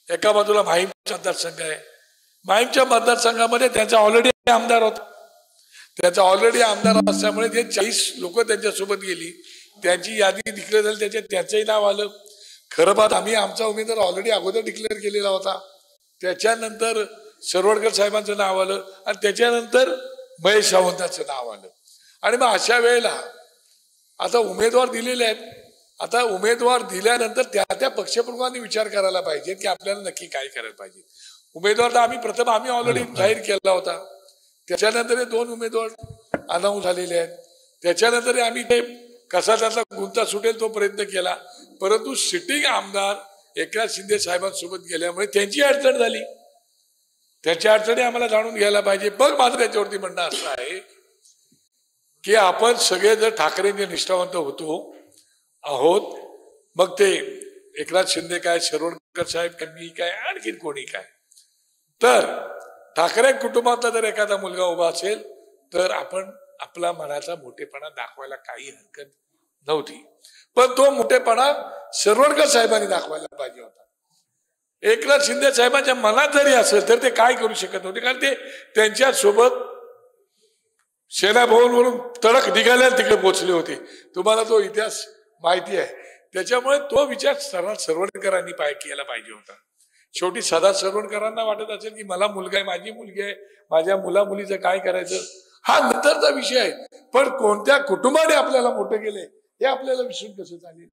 एका बाजूला माहीमचा मतदारसंघ आहे, माहीमच्या मतदारसंघामध्ये त्यांचा ऑलरेडी आमदार होता, त्याचा ऑलरेडी आमदार असल्यामुळे ते 40 लोक त्यांच्यासोबत गेली, त्यांची यादी डिक्लेअर झाली, त्याच्यात त्यांचंही नाव आलं. खरं बात आम्ही आमचा उमेदवार ऑलरेडी अगोदर डिक्लेअर केलेला होता, त्याच्यानंतर सरवडकर साहेबांचं नाव आलं आणि त्याच्यानंतर महेश सावंतांचं नाव आलं. आणि मग अशा वेळेला आता उमेदवार दिलेले आहेत, आता उमेदवार दिल्यानंतर त्या पक्षप्रमुखांनी विचार करायला पाहिजे की आपल्याला नक्की काय करायला पाहिजे. उमेदवार तर आम्ही ऑलरेडी जाहीर केला होता, त्याच्यानंतर 2 उमेदवार अनाऊन्स झालेले आहेत, त्याच्यानंतर आम्ही ते कसा त्याचा गुंता सुटेल तो प्रयत्न केला, परंतु सिटिंग आमदार एकनाथ शिंदे साहेबांसोबत गेल्यामुळे त्यांची अडचण झाली. त्याच्या अडचणी आम्हाला जाणून घ्यायला पाहिजे. मग माझं त्याच्यावरती म्हणणं असं आहे की आपण सगळे जर ठाकरेंचे निष्ठावंत आहोत, मग ते एकनाथ शिंदे काय, सरवडकर साहेब काय, मी काय, आणखी कोणी काय, तर ठाकरे कुटुंबातला जर एखादा मुलगा उभा असेल तर आपण आपला मनाचा मोठेपणा दाखवायला काही हरकत नव्हती. पण तो मोठेपणा सरवडकर साहेबांनी दाखवायला पाहिजे होता. एकनाथ शिंदे साहेबांच्या मनात जरी असेल तर ते काय करू शकत नव्हते, कारण ते त्यांच्या सोबत सेना भवनवरून तडक निघाल्या तिकडे पोहोचले होते. तुम्हाला तो इतिहास माहिती आहे. त्याच्यामुळे तो विचार सरवडकरांनी केला पाहिजे होता. शेवटी सदा सरवडकरांना वाटत असेल की मला मुलगा आहे, माझी मुलगी आहे, माझ्या मुला मुलीचं काय करायचं हा नंतरचा विषय आहे, पण कोणत्या कुटुंबाने आपल्याला मोठं केले हे आपल्याला विसरून कसं चालेल.